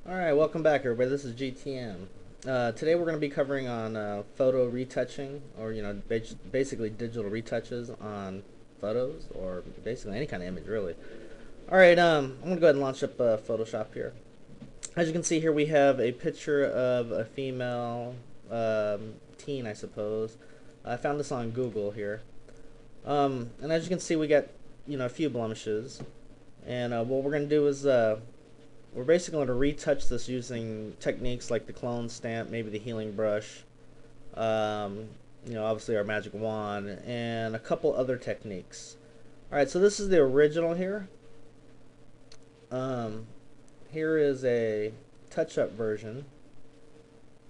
Alright, welcome back everybody. This is GTM. Today we're going to be covering on photo retouching, or basically digital retouches on photos, or basically any kind of image really. Alright, I'm going to go ahead and launch up Photoshop here. As you can see here, we have a picture of a female teen, I suppose. I found this on Google here. And as you can see, we got a few blemishes. And what we're going to do is we're basically going to retouch this using techniques like the clone stamp, maybe the healing brush, obviously our magic wand, and a couple other techniques. Alright, so this is the original here. Here is a touch-up version,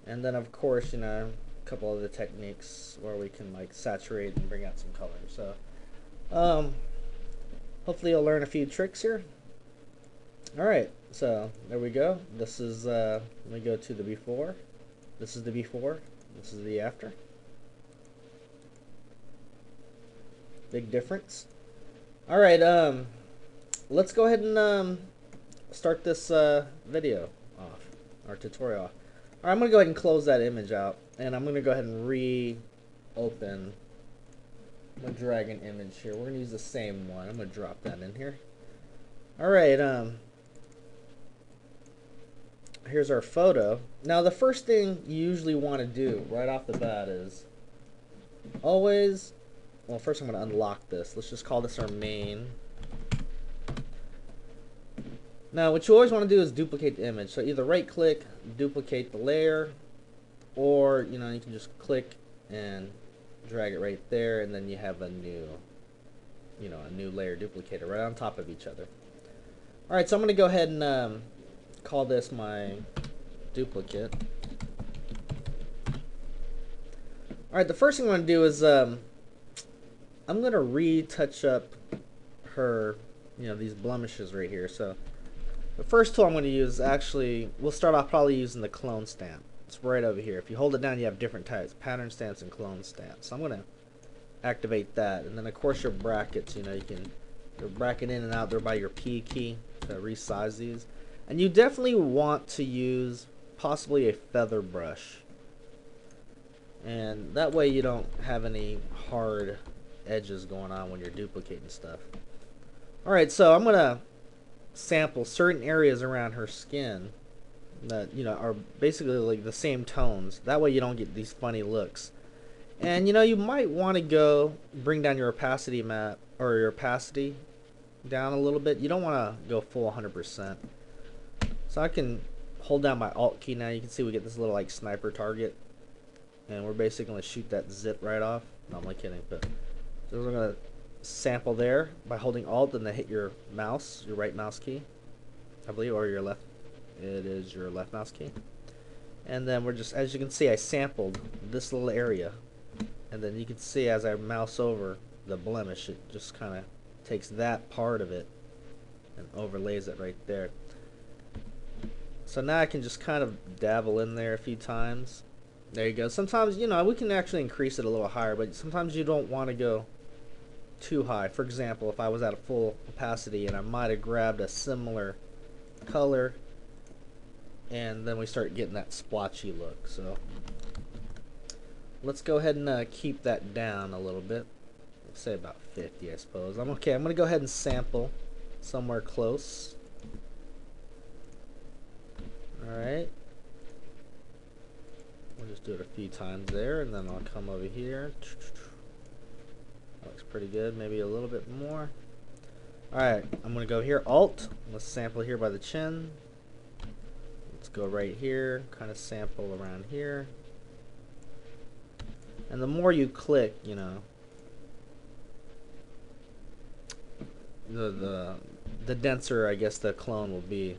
and then of course, a couple other techniques where we can like saturate and bring out some color. So, hopefully you'll learn a few tricks here. Alright, so there we go. This is, let me go to the before. This is the before. This is the after. Big difference. Alright, let's go ahead and start this video off, our tutorial off. Alright, I'm going to go ahead and close that image out, and I'm going to go ahead and reopen. I'm going to drag an image here. We're going to use the same one. I'm going to drop that in here. Alright, here's our photo. Now the first thing you usually want to do right off the bat is always, well, first I'm going to unlock this. Let's just call this our main. Now what you always want to do is duplicate the image. So either right click, duplicate the layer, or you can just click and drag it right there, and then you have a new layer duplicated right on top of each other. Alright, so I'm going to go ahead and call this my duplicate. Alright, the first thing I'm going to do is I'm going to retouch up her, these blemishes right here. So the first tool I'm going to use, actually, we'll start off probably using the clone stamp. It's right over here. If you hold it down, you have different types, pattern stamps and clone stamps. So I'm going to activate that, and then of course your brackets, you can bracket in and out there by your P key to resize these. And you definitely want to use possibly a feather brush, and that way you don't have any hard edges going on when you're duplicating stuff. Alright, so I'm gonna sample certain areas around her skin that are basically like the same tones. That way you don't get these funny looks. And you might want to go bring down your opacity map, or your opacity down a little bit. You don't want to go full 100%. So I can hold down my Alt key now. You can see we get this little like sniper target, and we're basically going to shoot that zit right off. No, I'm only kidding. But so we're going to sample there by holding Alt and then hit your mouse, your right mouse key, I believe, or your left. It is your left mouse key. And then we're just, as you can see, I sampled this little area, and then you can see as I mouse over the blemish, it just kind of takes that part of it and overlays it right there. So now I can just kind of dabble in there a few times. There you go. Sometimes, we can actually increase it a little higher, but sometimes you don't want to go too high. For example, if I was at a full opacity and I might have grabbed a similar color, and then we start getting that splotchy look. So let's go ahead and keep that down a little bit. Let's say about 50, I suppose. I'm going to go ahead and sample somewhere close. Alright, we'll just do it a few times there, and then I'll come over here. That looks pretty good, maybe a little bit more. Alright, I'm going to go here, Alt, let's sample here by the chin. Let's go right here, kind of sample around here. And the more you click, the denser, I guess, the clone will be.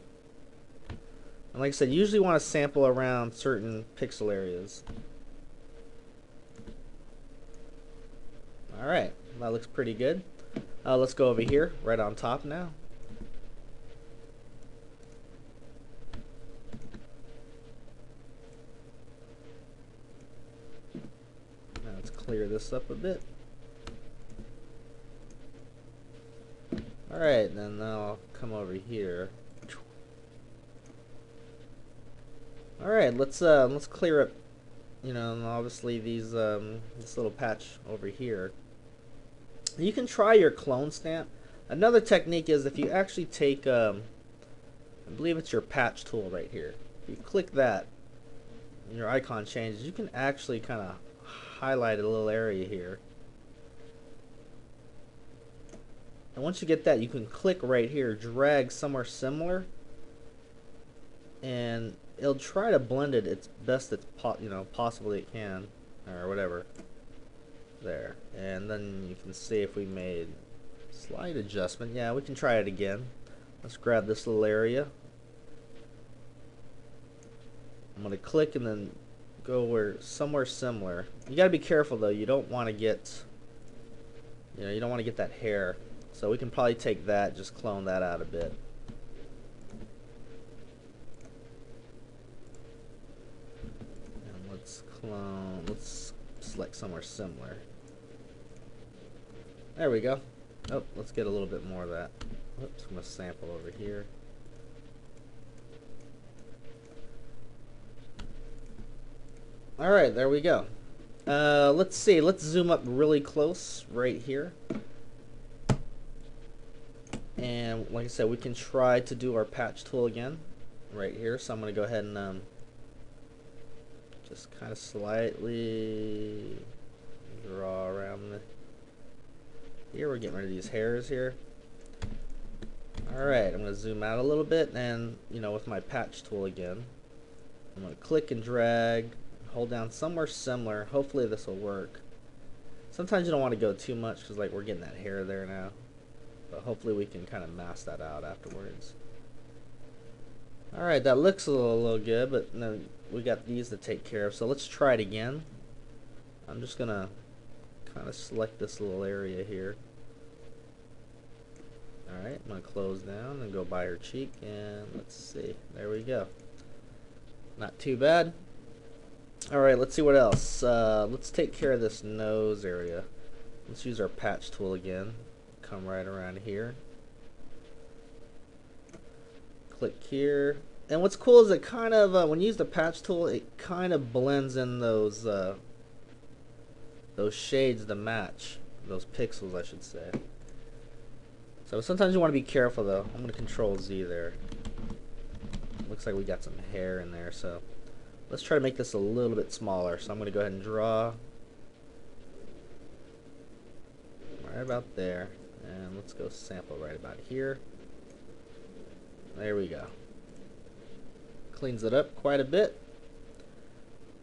And like I said, you usually want to sample around certain pixel areas. Alright, that looks pretty good. Let's go over here, right on top now. Now let's clear this up a bit. Alright, then I'll come over here. All right, let's clear up, you know, and obviously these this little patch over here. You can try your clone stamp. Another technique is if you actually take I believe it's your patch tool right here. If you click that, and your icon changes, you can actually kind of highlight a little area here. And once you get that, you can click right here, drag somewhere similar, and it'll try to blend it as best it's possibly it can, or whatever. There, and then you can see if we made slight adjustment. Yeah, we can try it again. Let's grab this little area. I'm gonna click and then go somewhere similar. You gotta be careful though. You don't want to get, you don't want to get that hair. So we can probably take that, just clone that out a bit. And let's select somewhere similar. There we go. Oh, let's get a little bit more of that. Oops, I'm going to sample over here. Alright, there we go. Let's see. Let's zoom up really close right here. And like I said, we can try to do our patch tool again right here. So I'm going to go ahead and just kind of slightly draw around here. We're getting rid of these hairs here. Alright, I'm going to zoom out a little bit, and with my patch tool again, I'm going to click and drag, hold down somewhere similar. Hopefully this will work. Sometimes you don't want to go too much because we're getting that hair there now. But hopefully we can kind of mask that out afterwards. Alright, that looks a little good, but no, we got these to take care of. So let's try it again. I'm just going to kind of select this little area here. Alright, I'm going to close down and go by her cheek, and let's see. There we go. Not too bad. Alright, let's see what else. Let's take care of this nose area. Let's use our patch tool again. Come right around here. Click here. And what's cool is it kind of, when you use the patch tool, it kind of blends in those shades to match. Those pixels, I should say. So sometimes you want to be careful though. I'm going to Control Z there. Looks like we got some hair in there, so let's try to make this a little bit smaller. So I'm going to go ahead and draw right about there. And let's go sample right about here. There we go. Cleans it up quite a bit.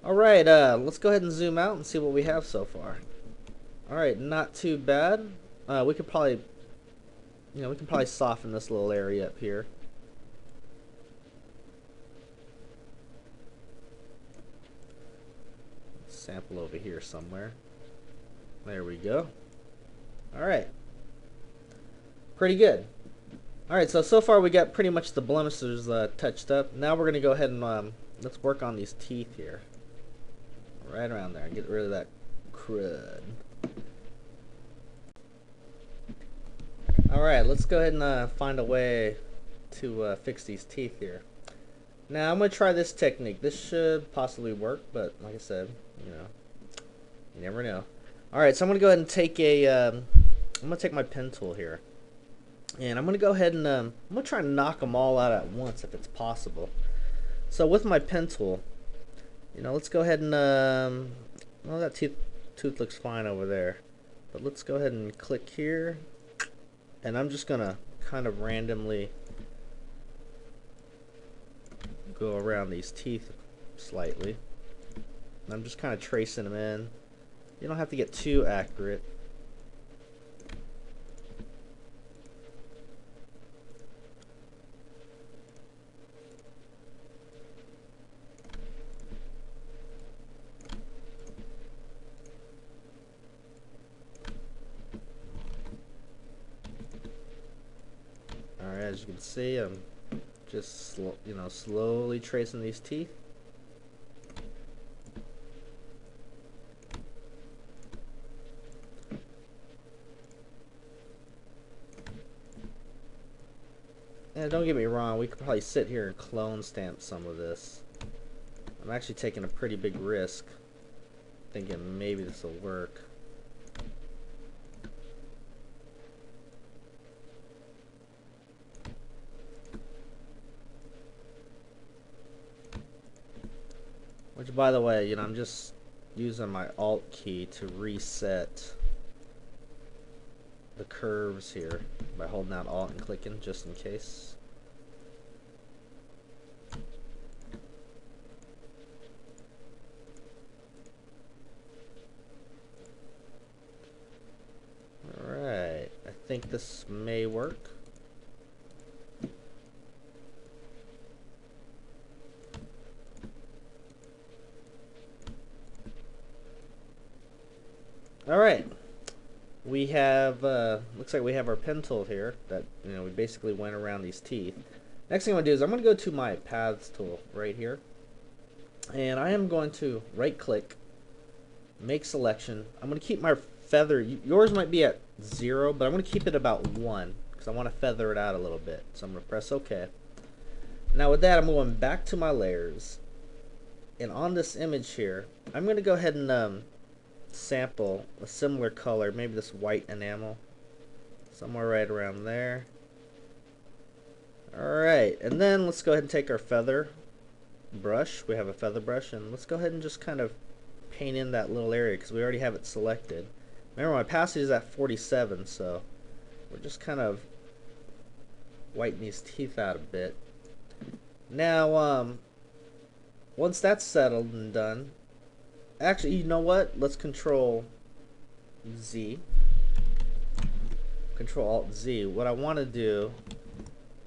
Alright, let's go ahead and zoom out and see what we have so far. Alright, not too bad. We could probably, we can probably soften this little area up here. Sample over here somewhere. There we go. Alright. Pretty good. Alright, so far we got pretty much the blemishes touched up. Now we're going to go ahead and let's work on these teeth here. Right around there. Get rid of that crud. Alright, let's go ahead and find a way to fix these teeth here. Now I'm going to try this technique. This should possibly work, but like I said, you never know. Alright, so I'm going to go ahead and take I'm going to take my pen tool here. And I'm going to go ahead and I'm going to try and knock them all out at once if it's possible. So with my pen tool, let's go ahead and well, that tooth looks fine over there. But let's go ahead and click here. And I'm just going to kind of randomly go around these teeth slightly. And I'm just kind of tracing them in. You don't have to get too accurate. Alright, as you can see, I'm just slowly tracing these teeth. And don't get me wrong, we could probably sit here and clone stamp some of this. I'm actually taking a pretty big risk, thinking maybe this will work. Which, by the way, you know, I'm just using my Alt key to reset the curves here by holding out Alt and clicking, just in case. Alright, I think this may work. Alright, we have, looks like we have our pen tool here that, you know, we basically went around these teeth. Next thing I'm going to do is I'm going to go to my paths tool right here, and I am going to right click, make selection. I'm going to keep my feather, yours might be at 0, but I'm going to keep it about 1 because I want to feather it out a little bit. So I'm going to press OK. Now with that, I'm going back to my layers, and on this image here, I'm going to go ahead and sample a similar color, maybe this white enamel, somewhere right around there. Alright, and then let's go ahead and take our feather brush. We have a feather brush, and let's go ahead and just kind of paint in that little area because we already have it selected. Remember, my opacity is at 47, so we're just kind of whitening these teeth out a bit. Now, once that's settled and done, actually, you know what? Let's Control Z. Control Alt Z. What I want to do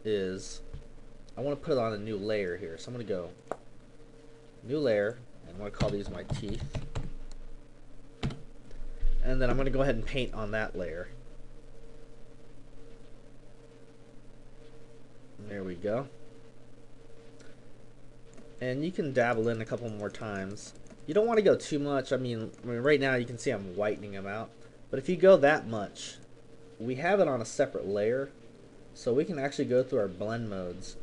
is I want to put it on a new layer here. So I'm going to go New Layer, and I'm going to call these my teeth. And then I'm going to go ahead and paint on that layer. There we go. And you can dabble in a couple more times. You don't want to go too much. I mean, right now you can see I'm whitening them out. But if you go that much, we have it on a separate layer. So we can actually go through our blend modes.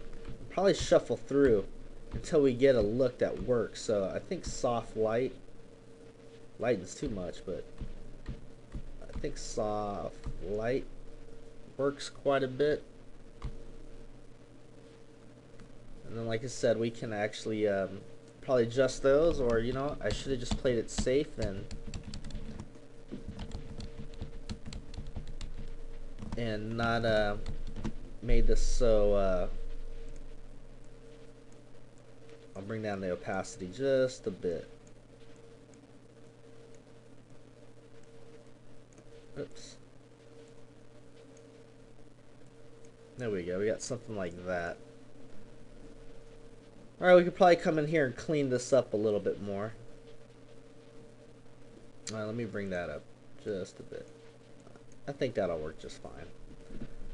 Probably shuffle through until we get a look that works. So I think soft light. Lightens too much, but I think soft light works quite a bit. And then, like I said, we can actually probably adjust those, or you know, I should have just played it safe and not made this so I'll bring down the opacity just a bit. Oops. There we go, we got something like that. Alright, we could probably come in here and clean this up a little bit more. Alright, let me bring that up just a bit. I think that'll work just fine.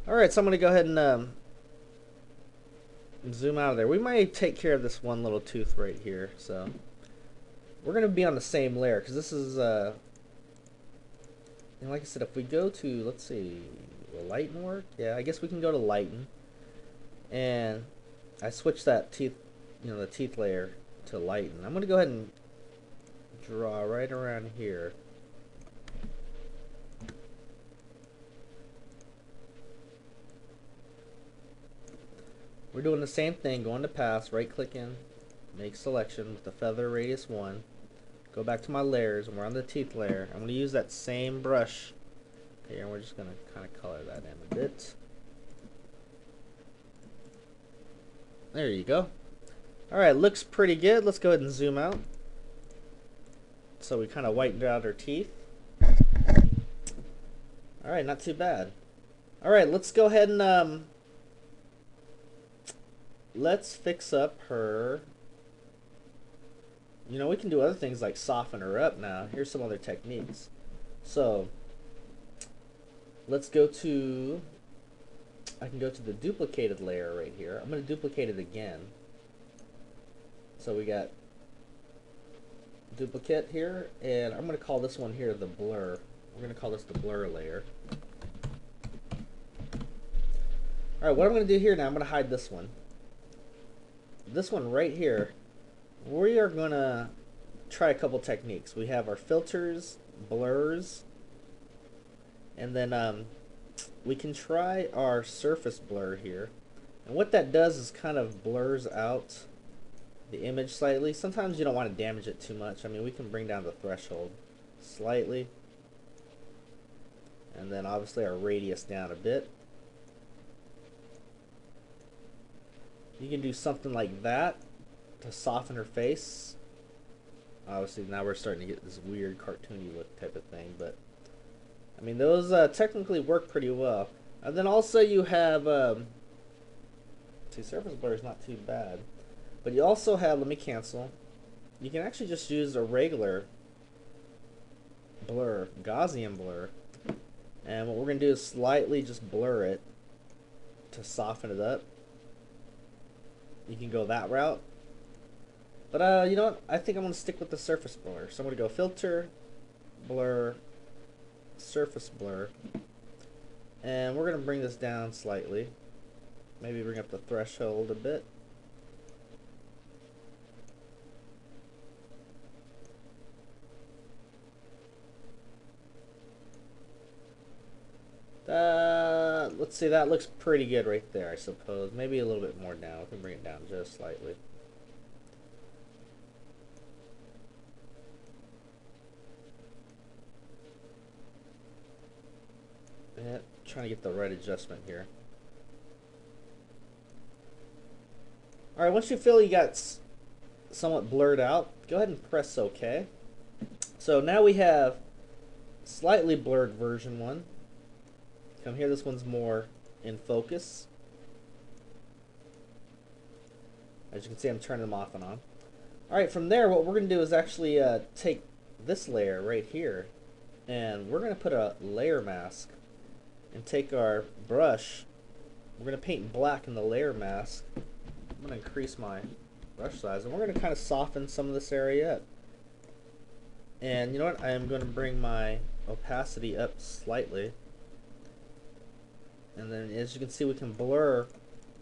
Alright, so I'm going to go ahead and zoom out of there. We might take care of this one little tooth right here. So we're going to be on the same layer because this is, and like I said, if we go to, let's see, will lighten work? Yeah, I guess we can go to lighten. And I switched that teeth, you know, the teeth layer to lighten. I'm going to go ahead and draw right around here. We're doing the same thing, going to paths, right click in, make selection with the feather radius 1. Go back to my layers, and we're on the teeth layer. I'm going to use that same brush here, and we're just going to kind of color that in a bit. There you go. Alright, looks pretty good. Let's go ahead and zoom out. So we kind of whitened out her teeth. Alright, not too bad. Alright, let's go ahead and let's fix up her. You know, we can do other things like soften her up now. Here's some other techniques. So let's go to, I can go to the duplicated layer right here. I'm going to duplicate it again. So we got duplicate here, and I'm going to call this one here the blur. We're going to call this the blur layer. Alright, what I'm going to do here now, I'm going to hide this one. This one right here, we are gonna try a couple techniques. We have our filters, blurs, and then we can try our surface blur here. And what that does is kind of blurs out the image slightly. Sometimes you don't want to damage it too much. I mean, we can bring down the threshold slightly. And then obviously our radius down a bit. You can do something like that to soften her face. Obviously now we're starting to get this weird cartoony look type of thing, but I mean those technically work pretty well. And then also you have see, surface blur is not too bad, but you also have, let me cancel, you can actually just use a regular blur, Gaussian blur, and what we're gonna do is slightly just blur it to soften it up. You can go that route. But you know what? I think I'm going to stick with the surface blur. So I'm going to go filter, blur, surface blur. And we're going to bring this down slightly. Maybe bring up the threshold a bit. Let's see, that looks pretty good right there, I suppose. Maybe a little bit more down. We can bring it down just slightly. Yeah, trying to get the right adjustment here. Alright, once you feel you got somewhat blurred out, go ahead and press OK. So now we have slightly blurred version 1. Come here, this one's more in focus. As you can see, I'm turning them off and on. Alright, from there, what we're going to do is actually take this layer right here, and we're going to put a layer mask, and take our brush. We're going to paint black in the layer mask. I'm going to increase my brush size, and we're going to kind of soften some of this area up. And you know what? I am going to bring my opacity up slightly. And then as you can see, we can blur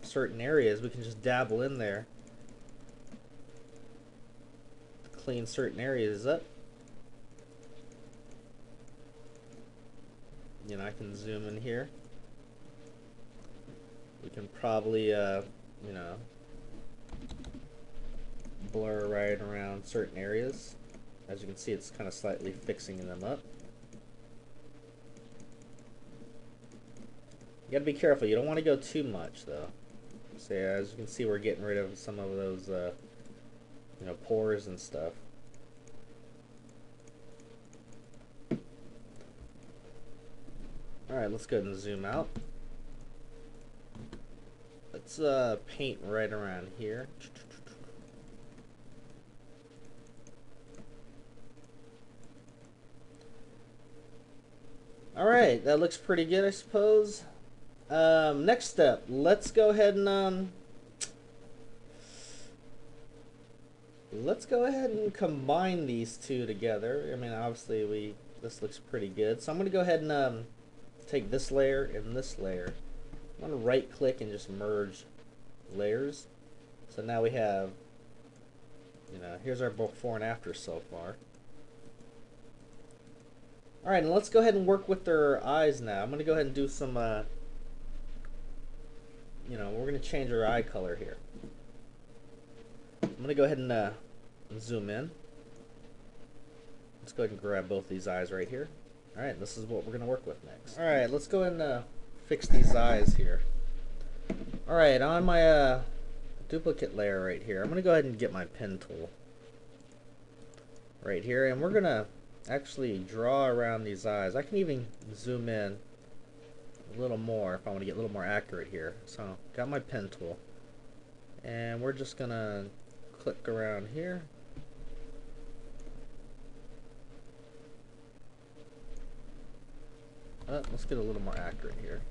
certain areas. We can just dabble in there to clean certain areas up. You know, I can zoom in here. We can probably, you know, blur right around certain areas. As you can see, it's kind of slightly fixing them up. You gotta be careful. You don't want to go too much, though. So yeah, as you can see, we're getting rid of some of those, you know, pores and stuff. All right, let's go ahead and zoom out. Let's paint right around here. All right, that looks pretty good, I suppose. Next step, let's go ahead and combine these two together. I mean, obviously this looks pretty good. So I'm gonna go ahead and take this layer and this layer. I'm gonna right click and just merge layers. So now we have, you know, here's our before and after so far. All right, and let's go ahead and work with their eyes now. I'm gonna go ahead and do some, you know, we're gonna change our eye color here. I'm gonna go ahead and zoom in. Let's go ahead and grab both these eyes right here. All right, this is what we're gonna work with next. All right, let's go ahead and fix these eyes here. All right, on my duplicate layer right here, I'm gonna go ahead and get my pen tool right here, and we're gonna actually draw around these eyes. I can even zoom in a little more if I want to get a little more accurate here. So, got my pen tool, and we're just gonna click around here. Let's get a little more accurate here.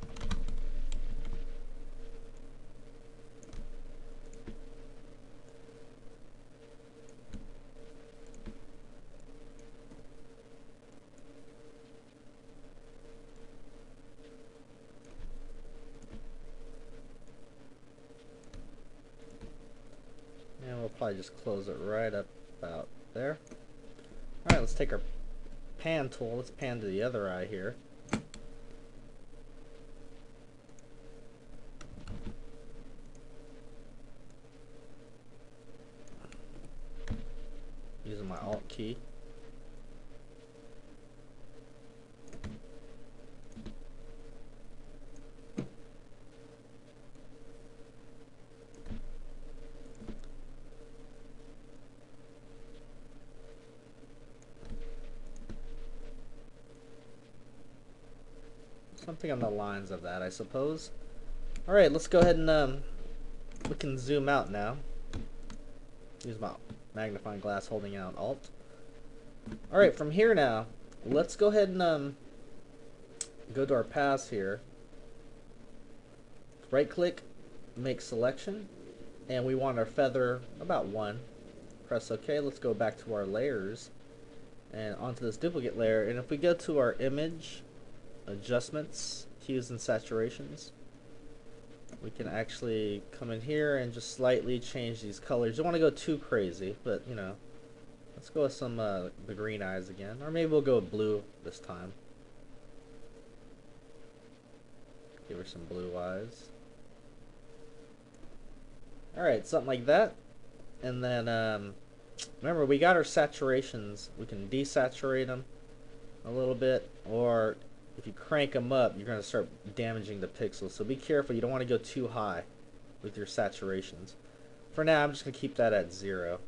probably just close it right up about there. Alright, let's take our pan tool. Let's pan to the other eye here. Using my Alt key. Something on the lines of that, I suppose. Alright, let's go ahead and we can zoom out now. Use my magnifying glass holding out Alt. Alright, from here now, let's go ahead and go to our paths here. Right click, make selection, and we want our feather about 1. Press OK. Let's go back to our layers and onto this duplicate layer, and if we go to our image, adjustments, hues and saturations, we can actually come in here and just slightly change these colors. You don't want to go too crazy, but you know, let's go with some the green eyes again, or maybe we'll go with blue this time. Give her some blue eyes. Alright, something like that. And then remember, we got our saturations. We can desaturate them a little bit, or if you crank them up, you're going to start damaging the pixels. So be careful. You don't want to go too high with your saturations. For now, I'm just going to keep that at 0.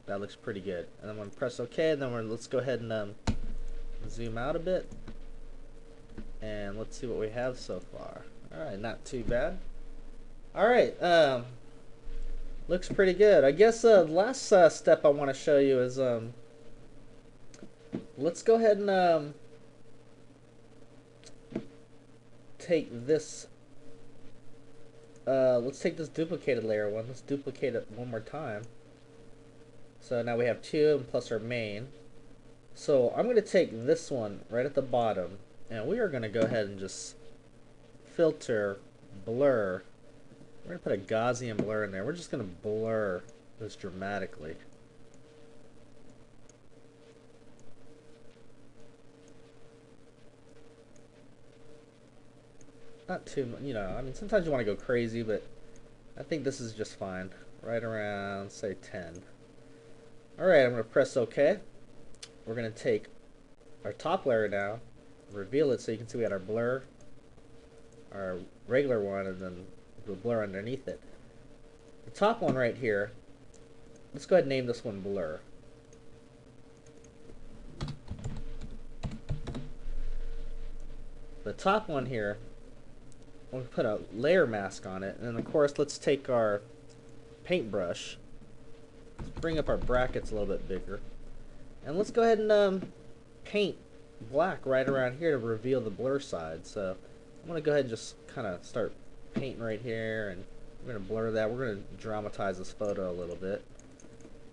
That looks pretty good. And I'm going to press OK, and then let's go ahead and zoom out a bit. And let's see what we have so far. Alright, not too bad. Alright, looks pretty good. I guess the last step I want to show you is let's go ahead and take this. Let's take this duplicated layer one. Let's duplicate it one more time. So now we have 2 and plus our main. So I'm going to take this one right at the bottom, and we are going to go ahead and just filter, blur. We're going to put a Gaussian blur in there. We're just going to blur this dramatically. Not too much, you know, I mean, sometimes you want to go crazy, but I think this is just fine. Right around, say, 10. Alright, I'm going to press OK. We're going to take our top layer now, reveal it so you can see we had our blur, our regular one, and then the blur underneath it. The top one right here, let's go ahead and name this one blur. The top one here, we'll put a layer mask on it, and then of course let's take our paintbrush, let's bring up our brackets a little bit bigger, and let's go ahead and paint black right around here to reveal the blur side. So I'm going to go ahead and just kind of start painting right here, and we're going to blur that. We're going to dramatize this photo a little bit,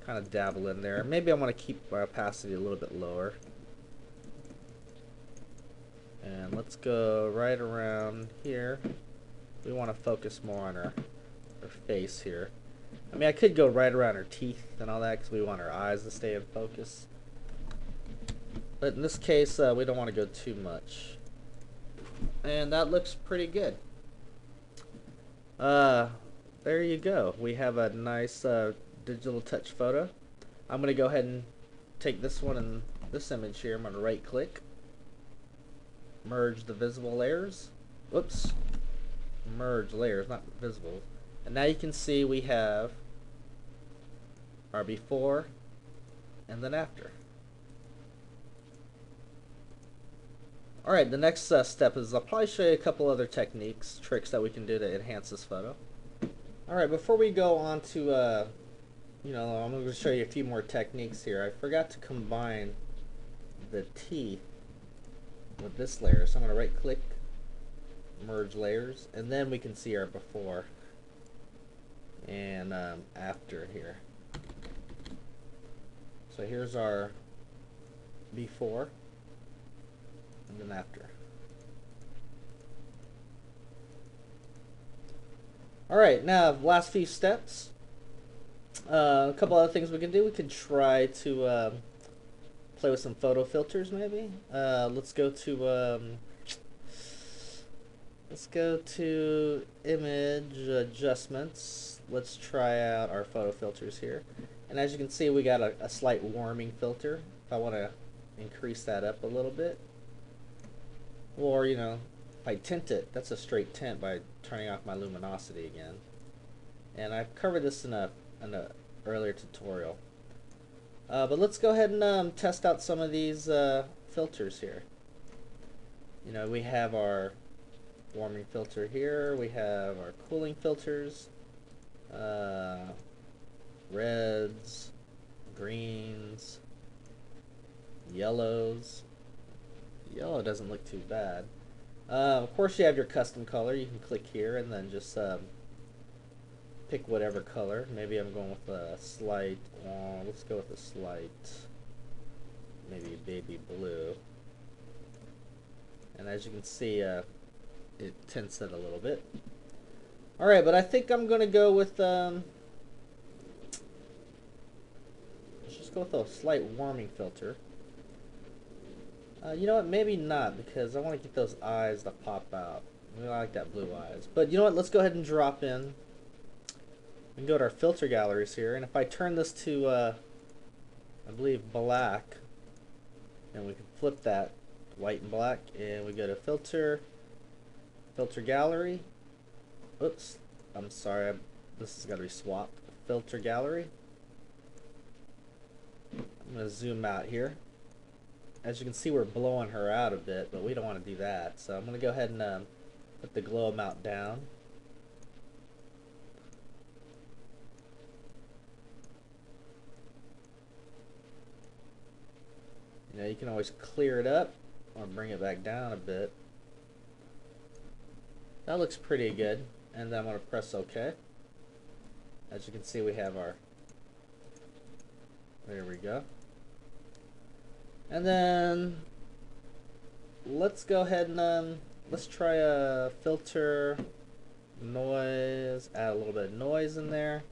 kind of dabble in there. Maybe I want to keep our opacity a little bit lower. And let's go right around here. We want to focus more on our face here. I mean, I could go right around her teeth and all that because we want our eyes to stay in focus. But in this case, we don't want to go too much. And that looks pretty good. There you go. We have a nice digital touch photo. I'm going to go ahead and take this one and this image here. I'm going to right click. Merge the visible layers. Whoops. Merge layers, not visible. And now you can see we have our before and then after. Alright, the next step is I'll probably show you a couple other techniques, tricks that we can do to enhance this photo. Alright, before we go on to, you know, I'm going to show you a few more techniques here. I forgot to combine the teeth with this layer, so I'm going to right click, merge layers, and then we can see our before and after here. So here's our before and then after. Alright, now last few steps. A couple other things we can do. We could try to play with some photo filters, maybe. Let's go to image adjustments. Let's try out our photo filters here. And as you can see, we got a slight warming filter. If I want to increase that up a little bit, or if I tint it, that's a straight tint by turning off my luminosity again. And I've covered this in a earlier tutorial. But let's go ahead and test out some of these filters here. We have our warming filter here. We have our cooling filters, reds, greens, yellows. Yellow doesn't look too bad. Of course, you have your custom color. You can click here and then just pick whatever color. Maybe I'm going with a slight, let's go with a slight, maybe baby blue. And as you can see, it tints it a little bit. Alright, but I think I'm going to go with, let's just go with a slight warming filter. You know what, maybe not, because I want to get those eyes to pop out. I like that blue eyes. But you know what, let's go ahead and drop in. We can go to our filter galleries here, and if I turn this to, I believe, black, and we can flip that white and black, and we go to filter gallery. Oops, I'm sorry, this has got to be swapped. Filter gallery. I'm going to zoom out here. As you can see, we're blowing her out a bit, but we don't want to do that, so I'm going to go ahead and put the glow amount down. You can always clear it up or bring it back down a bit. That looks pretty good. And then I'm going to press OK. As you can see, we have our, there we go. And then let's go ahead and let's try a filter noise, add a little bit of noise in there.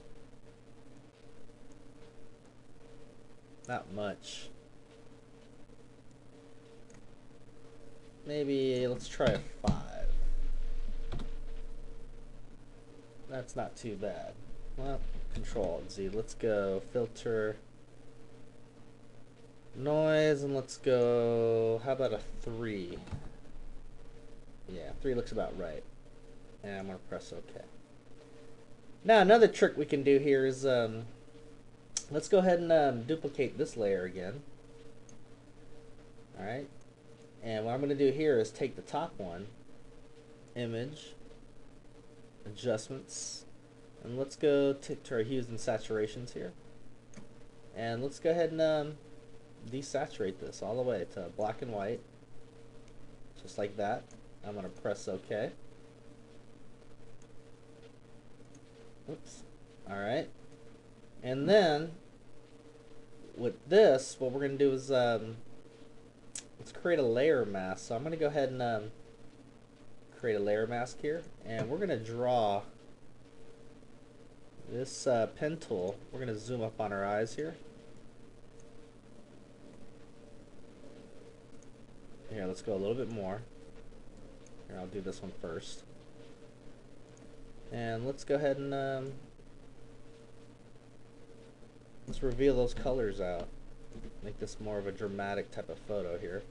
Not much. Maybe let's try a 5. That's not too bad. Well, Control-Z. Let's go filter noise, and let's go, how about a 3? Yeah, 3 looks about right. And I'm going to press OK. Now another trick we can do here is, let's go ahead and duplicate this layer again. Alright. And what I'm going to do here is take the top one, image, adjustments, and let's go to our hues and saturations here. And let's go ahead and desaturate this all the way to black and white, just like that. I'm going to press OK. Oops. Alright. And then, with this, what we're going to do is, let's create a layer mask. So I'm going to go ahead and create a layer mask here, and we're going to draw this pen tool. We're going to zoom up on our eyes here. Here, let's go a little bit more. Here, I'll do this one first. And let's go ahead and let's reveal those colors out. Make this more of a dramatic type of photo here.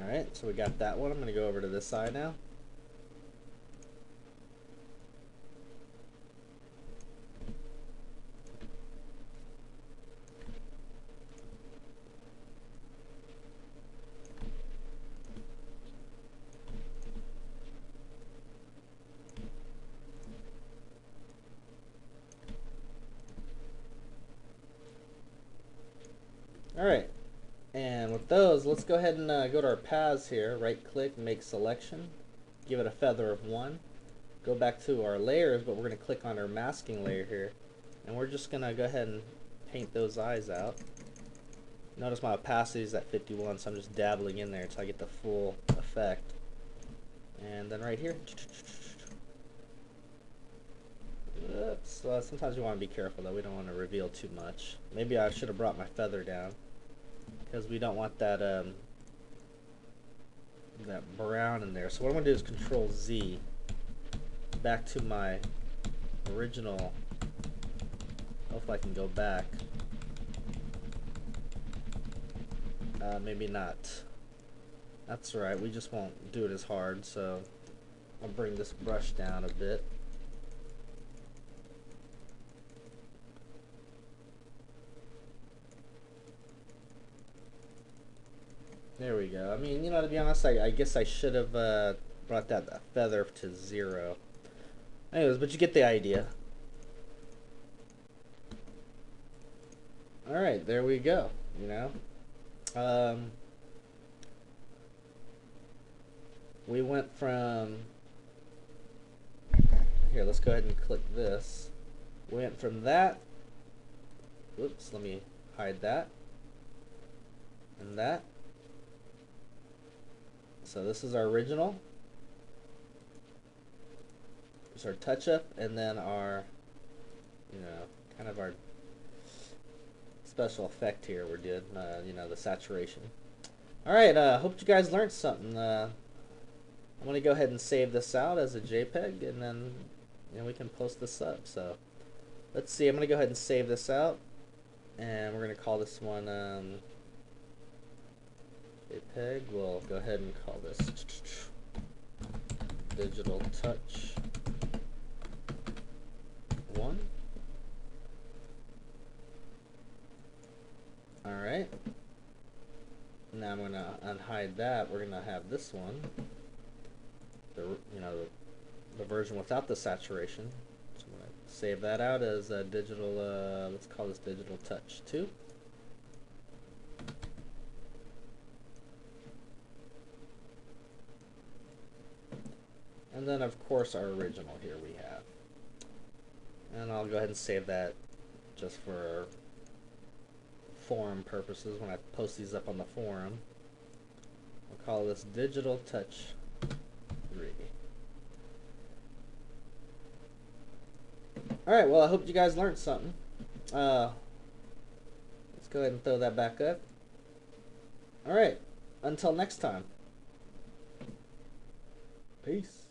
Alright, so we got that one. I'm going to go over to this side now. Alright, and with those, let's go ahead and go to our paths here, right click, make selection, give it a feather of 1, go back to our layers, but we're going to click on our masking layer here, and we're just going to go ahead and paint those eyes out. Notice my opacity is at 51, so I'm just dabbling in there until I get the full effect. And then right here. Oops. Sometimes you want to be careful though. We don't want to reveal too much. Maybe I should have brought my feather down, because we don't want that that brown in there. So what I'm going to do is Control Z back to my original. Hopefully I can go back. Maybe not. That's right, we just won't do it as hard, so I'll bring this brush down a bit. There we go. I mean, you know, to be honest, I guess I should have brought that feather to 0. Anyways, but you get the idea. Alright, there we go, you know. We went from, here, let's go ahead and click this. We went from that, whoops, let me hide that, and that. So this is our original. It's our touch-up, and then our, you know, kind of our special effect here we did, you know, the saturation. Alright, hope you guys learned something. I'm going to go ahead and save this out as a JPEG, and then, you know, we can post this up. So let's see, I'm going to go ahead and save this out, and we're going to call this one JPEG. We'll go ahead and call this Digital Touch 1. Alright. Now I'm going to unhide that. We're going to have this one, the version without the saturation. So I'm going to save that out as a digital, let's call this Digital Touch 2. And then of course our original here we have. And I'll go ahead and save that just for forum purposes when I post these up on the forum. I'll call this Digital Touch 3. Alright, well I hope you guys learned something. Let's go ahead and throw that back up. Alright, until next time. Peace.